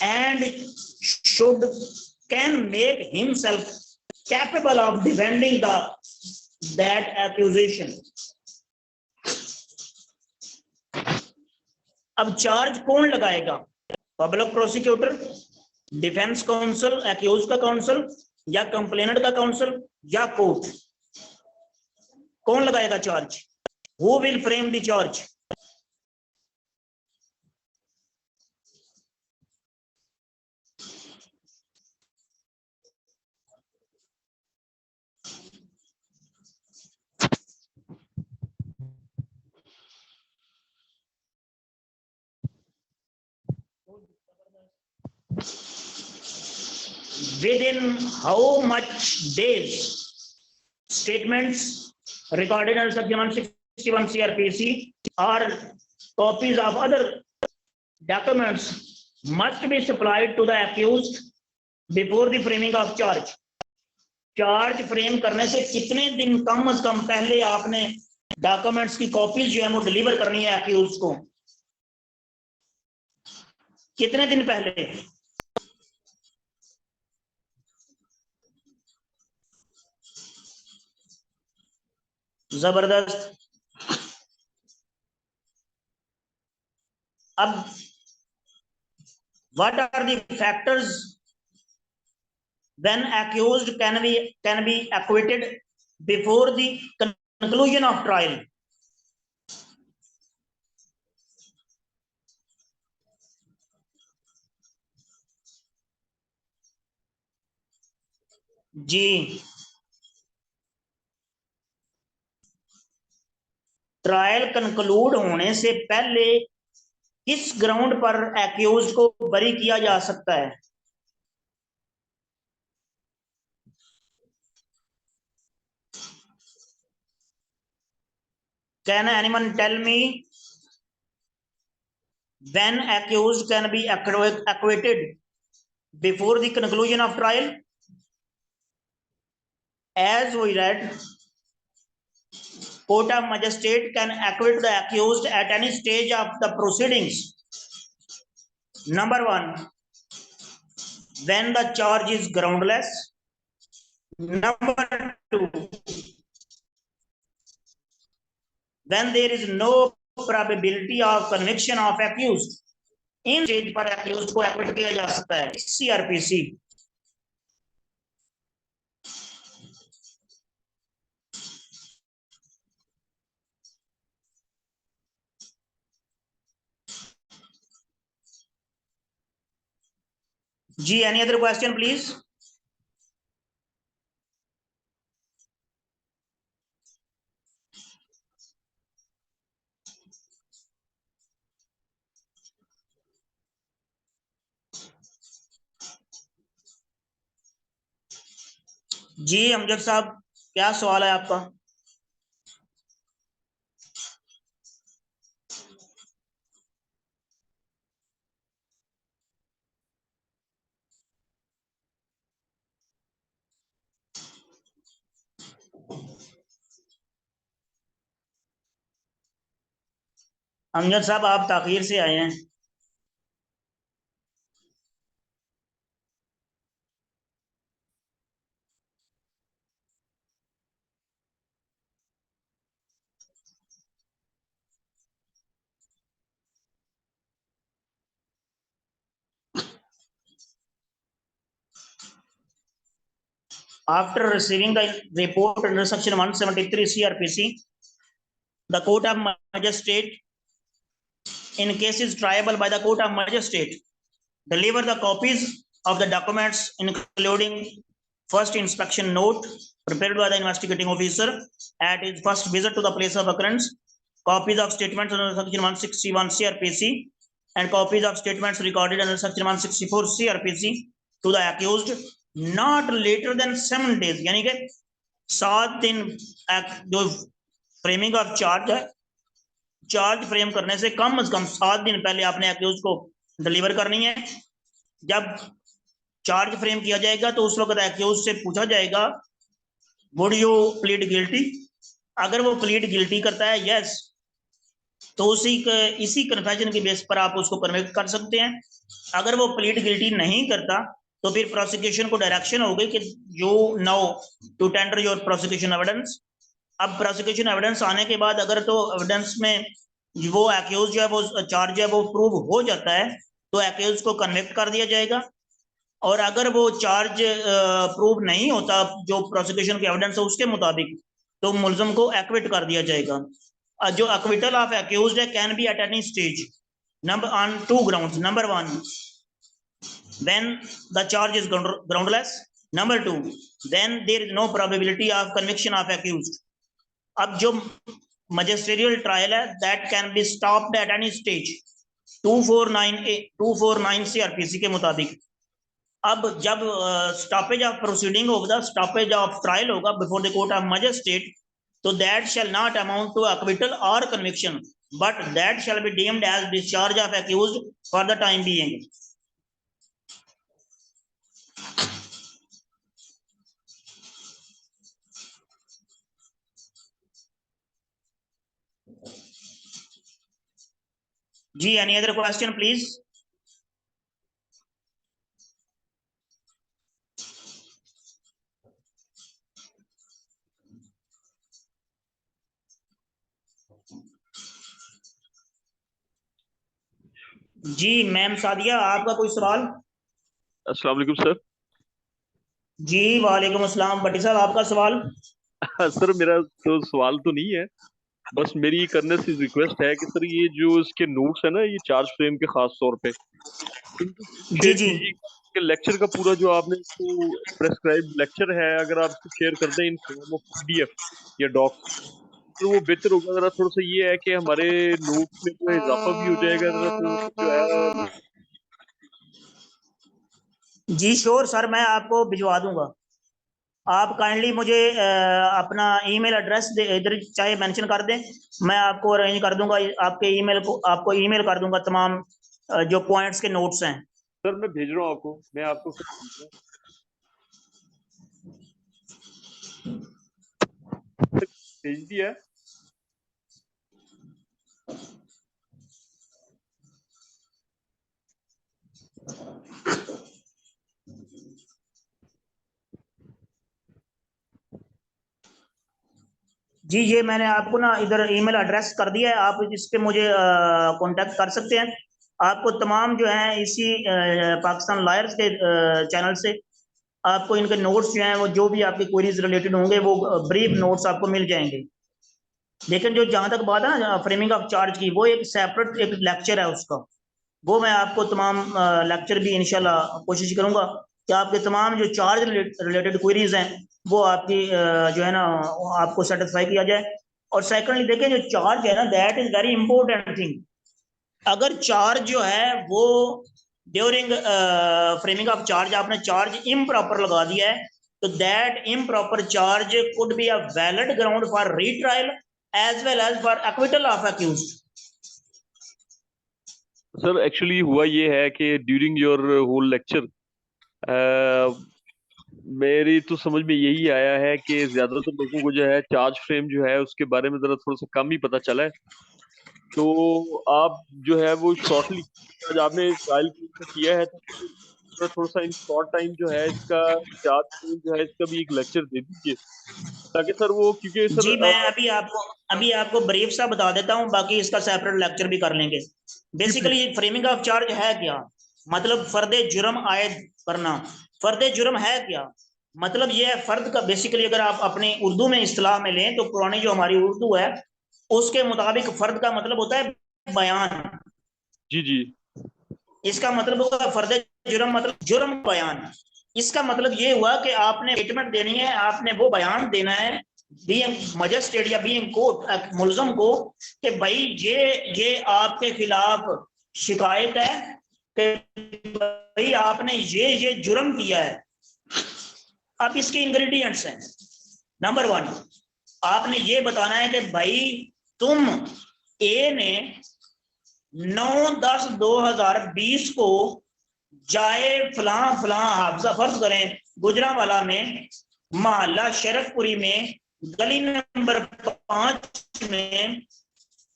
and can make himself capable of defending that accusation. अब charge कौन लगाएगा? Public prosecutor, defence counsel, accused का counsel, या complainant का counsel, या court? कौन लगाएगा charge? Who will frame the charge? Within how much days statements recorded under section 161 CRPC or copies of other documents must be supplied to the accused before the framing of charge? Charge frame करने से कितने दिन कम से कम पहले आपने documents की copies जो है वो डिलीवर करनी है एक्यूज को? कितने दिन पहले? जबरदस्त। अब what are the factors when accused can be acquitted before the conclusion of trial? जी, ट्रायल कंक्लूड होने से पहले किस ग्राउंड पर एक्यूज को बरी किया जा सकता है? Can anyone tell me when accused can be acquitted before the conclusion of trial? As we read, court of magistrate can acquit the accused at any stage of the proceedings. Number one, when the charge is groundless. Number two, when there is no probability of conviction of accused. In stage पर accused को acquit किया जा सकता है CRPC। Ji, any other question please? जी अमजद साहब, क्या सवाल है आपका? अमजद साहब, आप ताखीर से आए हैं। After receiving the report under section 173 CRPC, the court of magistrate, in cases triable by the court of magistrate, deliver the copies of the documents including first inspection note prepared by the investigating officer at his first visit to the place of occurrence, copies of statements under section 161 CRPC and copies of statements recorded under section 164 CRPC to the accused not later than 7 days, यानी कि 7 दिन जो framing of charge है, charge frame करने से कम 7 दिन पहले आपने अक्यूज को डिलीवर करनी है। जब चार्ज फ्रेम किया जाएगा तो उस वक्त अक्यूज से पूछा जाएगा वुड यू प्लीड गिल्टी। अगर वो प्लीड गिल्टी करता है यस, तो इसी कन्फेशन की बेस पर आप उसको कन्विक्ट कर सकते हैं। अगर वो प्लीड गिल्टी नहीं करता तो फिर प्रोसिक्यूशन को डायरेक्शन होगी कि you now to tender your prosecution evidence. अब प्रोसिक्यूशन एविडेंस आने के बाद अगर तो एविडेंस में वो एक्यूज जो है वो चार्ज है वो प्रूव हो जाता है तो एक्यूज को कन्विक्ट कर दिया जाएगा, और अगर वो चार्ज प्रूव नहीं होता जो प्रोसिक्यूशन की एविडेंस है उसके मुताबिक तो मुलजम को एक्विट कर दिया जाएगा। जो एक्विटल ऑफ एक्यूज्ड है can be at any stage number on 2 grounds. Number 1, when the charge is groundless. Number 2, then there is no probability of conviction of accused. अब जो मजिस्ट्रियल ट्रायल है that can be stopped at any stage 249 CRPC के मुताबिक। अब जब stoppage of proceeding होगा, stoppage of trial होगा before the court of magistrate, तो that shall not amount to acquittal और conviction but that shall be deemed as discharge of accused for the time being. जी, any other question please? जी ma'am Sadia, आपका कोई सवाल? अस्सलाम वालेकुम सर। जी वालेकुम अस्सलाम। भट्टी साहब आपका सवाल? सर मेरा तो सवाल तो नहीं है, बस मेरी ये करने से रिक्वेस्ट है कि सर ये जो इसके नोट्स है ना, ये चार्ज फ्रेम के खास तौर पे जी जी के लेक्चर का पूरा जो आपने प्रेस्क्राइब लेक्चर है अगर आप इसको शेयर कर दें इन फॉर्म ऑफ PDF या डॉक्स तो वो बेहतर होगा। जरा थोड़ा सा ये है कि हमारे नोट्स में जो है इजाफा भी हो जाएगा, जरा जो है। जी श्योर सर, मैं आपको भिजवा दूंगा। आप काइंडली मुझे अपना ईमेल एड्रेस इधर चाहे मेंशन कर दें, मैं आपको अरेंज कर दूंगा आपके ईमेल को, आपको ईमेल कर दूंगा तमाम जो पॉइंट्स के नोट्स हैं। सर मैं भेज रहा हूँ आपको, मैं आपको भेज दिया। जी ये मैंने आपको ना इधर ईमेल एड्रेस कर दिया है, आप इस पे मुझे कांटेक्ट कर सकते हैं। आपको तमाम जो है इसी पाकिस्तान लॉयर्स के चैनल से आपको इनके नोट्स जो हैं वो जो भी आपकी क्वेरीज रिलेटेड होंगे वो ब्रीफ नोट्स आपको मिल जाएंगे। लेकिन जो जहाँ तक बात है ना फ्रेमिंग ऑफ चार्ज की, वो एक सेपरेट एक लेक्चर है उसका, वो मैं आपको तमाम लेक्चर भी इंशाल्लाह कोशिश करूंगा कि आपके तमाम जो चार्ज रिलेटेड क्वेरीज हैं वो आपकी जो है ना आपको सेटिस्फाई किया जाए। और सेकंडली देखें जो चार्ज है ना that is very important thing. अगर चार्ज जो है वो ड्यूरिंग फ्रेमिंग ऑफ चार्ज आपने चार्ज इम्प्रॉपर लगा दिया है तो that improper charge could be a valid ground for retrial as well as for acquittal of accused. Sir actually हुआ ये है कि ड्यूरिंग योर होल लेक्चर मेरी तो समझ में यही आया है कि ज्यादातर लोगों को जो है चार्ज फ्रेम जो है उसके बारे में जरा थोड़ा सा कम ही पता चला है। तो आप जो है वो शॉर्टली आज आपने ट्रायल किया है तो थोड़ा सा इन शॉर्ट टाइम जो है इसका चार्ज फ्रेम जो है इसका भी एक लेक्चर दे दीजिए ताकि सर वो, क्योंकि सर जी मैं अभी आपको ब्रीफ सा बता देता हूँ, बाकी इसका सेपरेट लेक्चर भी कर लेंगे। बेसिकली फ्रेमिंग ऑफ चार्ज है क्या, मतलब फर्द जुर्म आयद करना। फर्द जुर्म है क्या, मतलब ये है फर्द का, बेसिकली अगर आप अपनी उर्दू में इस्तिलाह में लें तो पुरानी जो हमारी उर्दू है उसके मुताबिक फर्द का मतलब होता है बयान। जी जी इसका मतलब होगा फर्द जुर्म मतलब जुर्म बयान। इसका मतलब ये हुआ कि आपने स्टेटमेंट देनी है, आपने वो बयान देना है बीइंग मजिस्ट्रेट या बीइंग कोर्ट मुलजम को कि भाई ये आपके खिलाफ शिकायत है कि भाई आपने ये जुर्म किया है। अब इसके इंग्रेडिएंट्स हैं। नंबर 1, आपने ये बताना है कि भाई तुम ए ने 9/10/2020 को जाए फलां फलां हाफजा फर्ज करें गुजरांवाला में मोहल्ला शरफपुरी में गली नंबर 5 में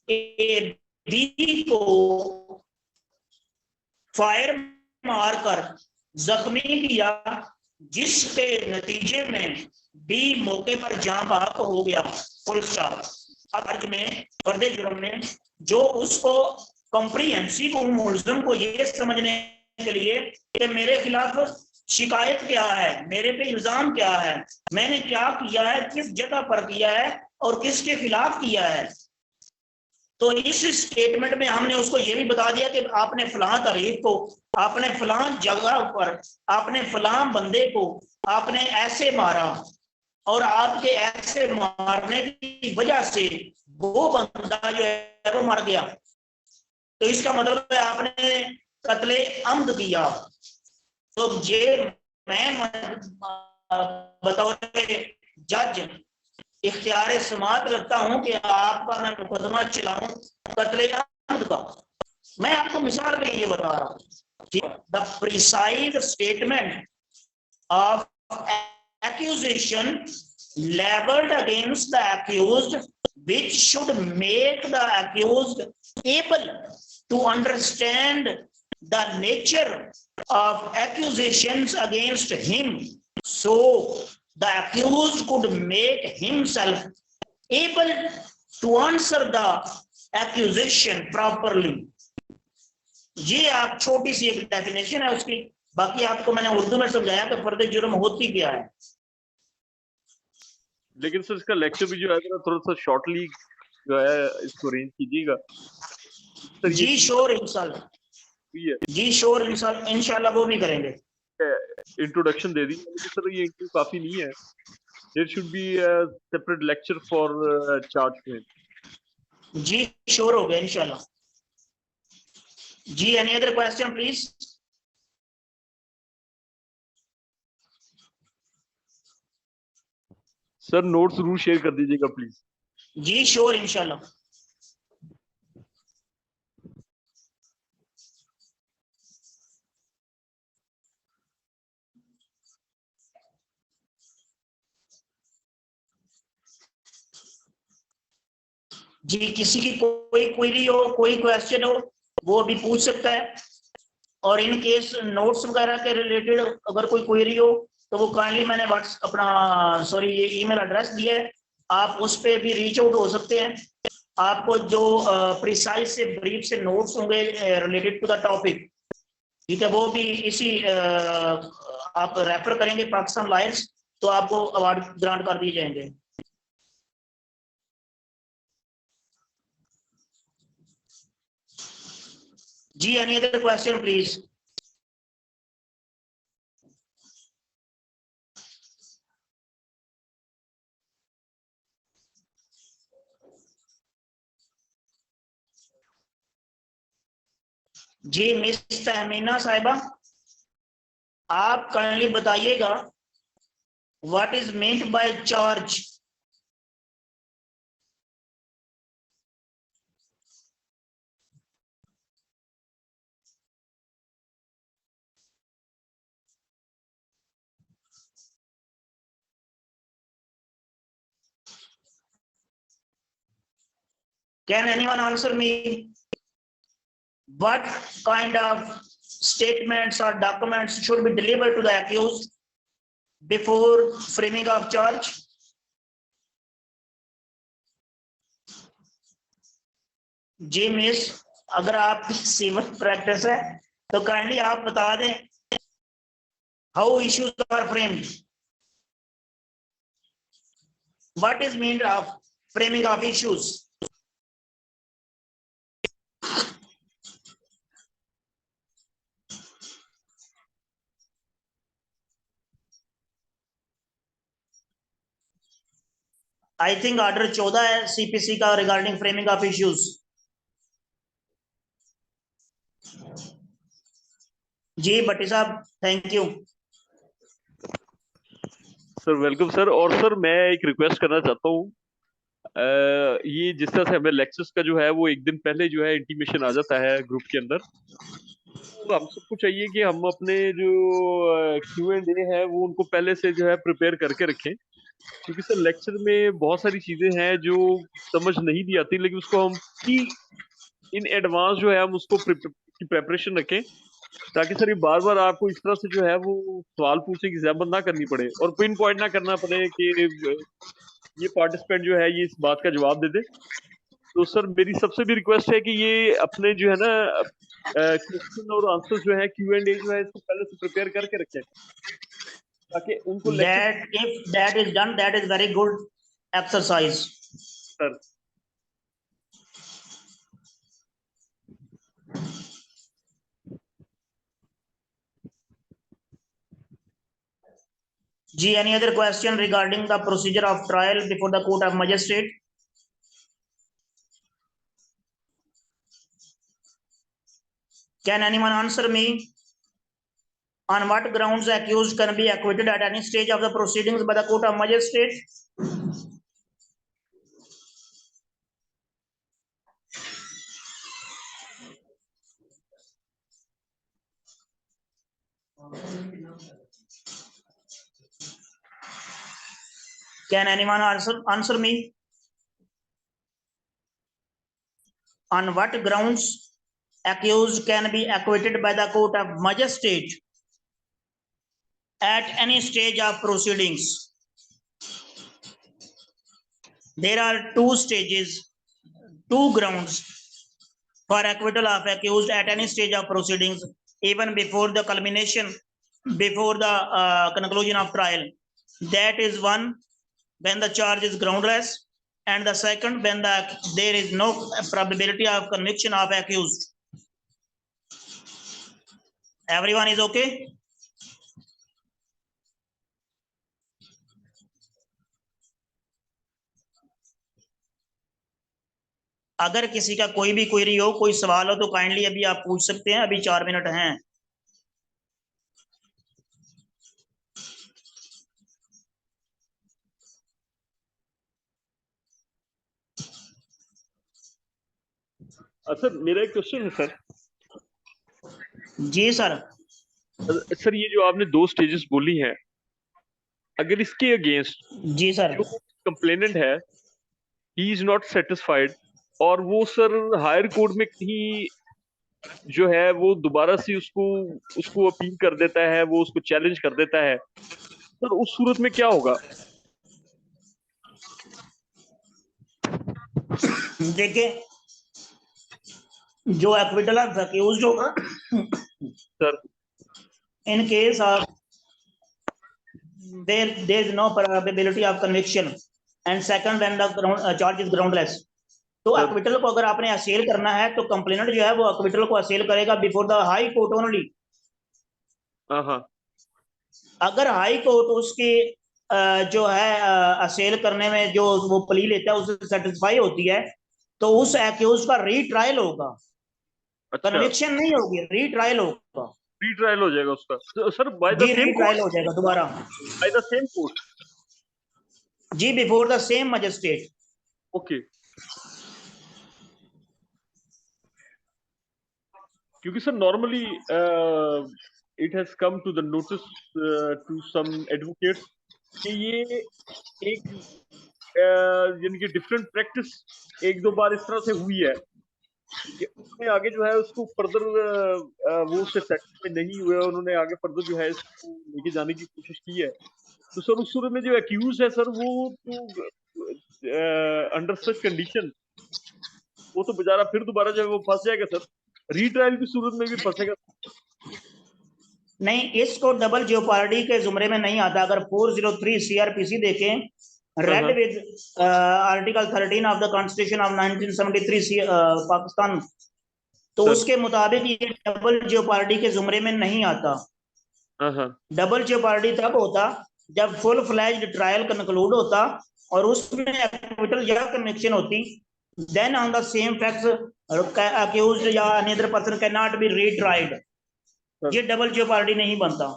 ए बी को फायर मारकर जख्मी किया, जिसके नतीजे में बी मौके पर जान बहक हो गया। Full stop. अर्ज में फर्द जुर्म में जो उसको कॉम्प्रिहेंसिव मुल्जिम को ये समझने के लिए कि मेरे खिलाफ शिकायत क्या है, मेरे पे इल्जाम क्या है, मैंने क्या किया है, किस जगह पर किया है और किसके खिलाफ किया है। तो इस स्टेटमेंट में हमने उसको ये भी बता दिया कि आपने फलां तारीख को, आपने फलां जगह पर, आपने फलां बंदे को आपने ऐसे मारा और आपके ऐसे मारने की वजह से वो बंदा जो है वो मर गया। तो इसका मतलब है आपने कत्ले अम्द किया। तो ये मैं बतौर जज इख्तियार समात रखता हूं कि आपका मैं मुकदमा चलाऊं कत्ले अम्द का। मैं आपको मिसाल में ये बता रहा हूं। The precise statement of accusation leveled against the accused, which should make the accused able to understand the nature of accusations against him, so the accused could make himself able to answer the accusation properly. ये आप छोटी सी एक definition है उसकी। बाकी आपको मैंने उर्दू में समझाया कि फर्द जुर्म होती क्या है। लेकिन सर इसका लेक्चर भी जो है थोड़ा सा शॉर्टली जो है इसको अरेंज कीजिएगा सर। जी श्योर इंशाल्लाह, जी श्योर इंशाल्लाह वो भी करेंगे। इंट्रोडक्शन दे दी, लेकिन सर ये इंट्रो काफी नहीं है। There should be separate lecture for charge frame. जी श्योर हो गया इंशाल्लाह। जी any other question please. Sir notes जरूर शेयर कर दीजिएगा प्लीज। जी श्योर इंशाल्लाह। जी किसी की कोई क्वेरी हो, कोई क्वेश्चन हो, वो भी पूछ सकता है। और इन केस नोट्स वगैरह के रिलेटेड अगर कोई क्वेरी हो तो वो काइंडली मैंने ये ईमेल एड्रेस दिया है, आप उस पर भी रीच आउट हो सकते हैं। आपको जो प्रिसाइज से ब्रीफ से नोट्स होंगे रिलेटेड टू द टॉपिक, ठीक है, वो भी इसी आप रेफर करेंगे पाकिस्तान लॉयर्स तो आपको अवार्ड ग्रांट कर दिए जाएंगे। जी एनी अदर क्वेश्चन प्लीज। जी मिस तहमीना साहिबा, आप काइंडली बताइएगा what is meant by charge. Can anyone answer me? What kind of statements or documents should be delivered to the accused before framing of charge? जी miss, अगर आप civil practice है तो kindly आप बता दें how issues are framed, what is mean of framing of issues. I think order 14 है CPC का रिगार्डिंग फ्रेमिंग ऑफ इश्यूज। जी भट्टी साहब, thank you. Sir welcome sir. और सर मैं एक रिक्वेस्ट करना चाहता हूँ, ये जिस तरह से हमें लेक्चर्स का जो है वो एक दिन पहले जो है इंटीमेशन आ जाता है ग्रुप के अंदर, तो हम सबको चाहिए कि हम अपने जो Q&A है वो उनको पहले से जो है प्रिपेयर करके रखें, क्योंकि सर लेक्चर में बहुत सारी चीजें हैं जो समझ नहीं भी आती, लेकिन उसको हम इन एडवांस जो है हम उसको प्रिपरेशन रखें, ताकि सर ये बार बार आपको इस तरह से जो है वो सवाल पूछने की जहमत ना करनी पड़े और पिन पॉइंट ना करना पड़े कि ये पार्टिसिपेंट जो है ये इस बात का जवाब दे दे। तो सर मेरी सबसे भी रिक्वेस्ट है कि ये अपने जो है ना क्वेश्चन और आंसर जो है Q&A जो है इसको पहले से प्रिपेयर करके रखें, ताकि उनको lecture That if that is done, that is very good exercise. Sir. G, any other question regarding the procedure of trial before the court of magistrate? Can anyone answer me? On what grounds the accused can be acquitted at any stage of the proceedings by the court of magistrate? Can anyone answer me? On what grounds accused can be acquitted by the court of magistrate at any stage of proceedings? There are two stages, two grounds for acquittal of accused at any stage of proceedings, even before the culmination, before the conclusion of trial. That is one, when the charge is groundless, and the second, when there is no probability of conviction of accused. Everyone is okay? अगर किसी का कोई भी query हो, कोई सवाल हो, तो काइंडली अभी आप पूछ सकते हैं, अभी 4 मिनट हैं। सर मेरा एक क्वेश्चन है सर। जी सर। सर ये जो आपने 2 स्टेजेस बोली हैं, अगर इसके अगेंस्ट जी सर, जो कंप्लेनेंट है ही इज नॉट सेटिस्फाइड और वो सर हायर कोर्ट में कहीं जो है वो दोबारा से उसको अपील कर देता है, वो उसको चैलेंज कर देता है, सर उस सूरत में क्या होगा? देखिए जो एक्विटल ऑफ अक्यूज्ड होगा sir, in case of there is no probability of conviction and second when the charge is groundless, तो एक्विटल को अगर आपने असेल करना है तो कंप्लेनेंट जो है वो एक्विटल को असेल करेगा before the high court only. अगर हाई कोर्ट उसकी जो है असेल करने में जो वो प्ली लेता है उससे सेटिस्फाई होती है तो उस एक्यूज का रीट्रायल होगा। अच्छा, कन्विक्शन नहीं होगी, रीट्रायल होगा। रीट्रायल हो जाएगा उसका सर बाय द जी, सेम रीट्रायल हो जाएगा दोबारा, बाय द सेम कोर्ट। जी, before the same magistrate. Okay, क्योंकि sir normally it has come to the notice to some advocates कि ये एक यानी कि डिफरेंट प्रैक्टिस 1-2 बार इस तरह से हुई है कि उन्होंने आगे जो है उसको फर्दर वो उससे सेटिस्फाई नहीं हुए, उन्होंने आगे फर्दर जो है इसको लेके जाने की कोशिश की है। तो सर उस सूरत में जो एक्यूज है सर वो तो अंडर सच कंडीशन वो तो बेचारा फिर दोबारा जो है वो फंस जाएगा सर, रीट्रायल की सूरत में भी फंसेगा। नहीं, इसको डबल जेओपार्डी के जुमरे में नहीं आता। अगर 403 सीआरपीसी देखें read with article 13 of the constitution of 1973 Pakistan, तो उसके मुताबिक ये डबल जेओपार्डी के जुमरे में नहीं आता। डबल जेओपार्डी तब होता जब फुल फ्लैज्ड ट्रायल कंक्लूड होता और उसमें एक्विटल या कन्विक्शन होती, then on the same facts accused या any other person cannot be retried. ये डबल जेओपार्डी नहीं बनता।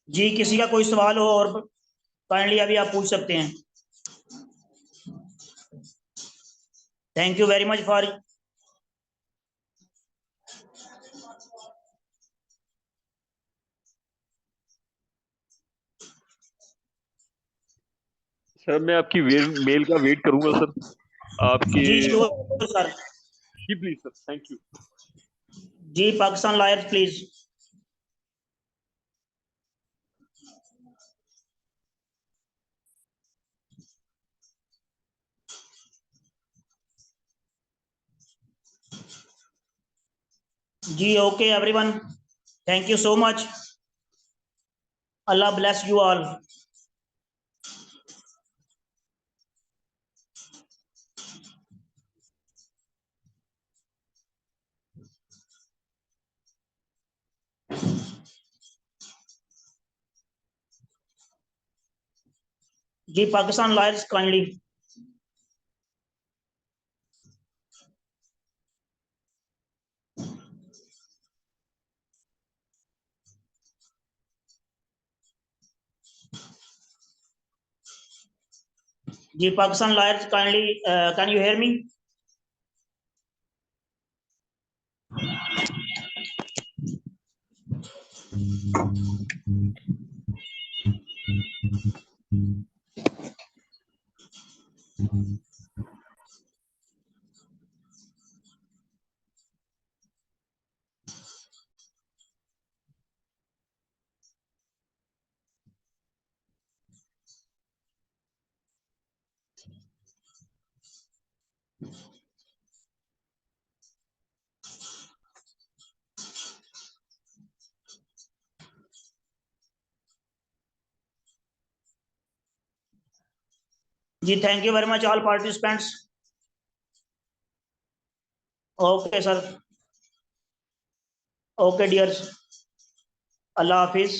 जी किसी का कोई सवाल हो और काइंडली अभी आप पूछ सकते हैं। Thank you very much for. Sir मैं आपकी मेल का वेट करूंगा सर, आपके। जी श्योर सर। जी प्लीज सर, थैंक यू। जी पाकिस्तान लॉयर्स प्लीज। जी okay everyone, thank you so much. Allah bless you all. जी पाकिस्तान लॉयर्स काइंडली। जी Pakistan lawyers kindly, can you hear me? जी thank you very much all participants. Okay sir, okay dears, Allah Hafiz.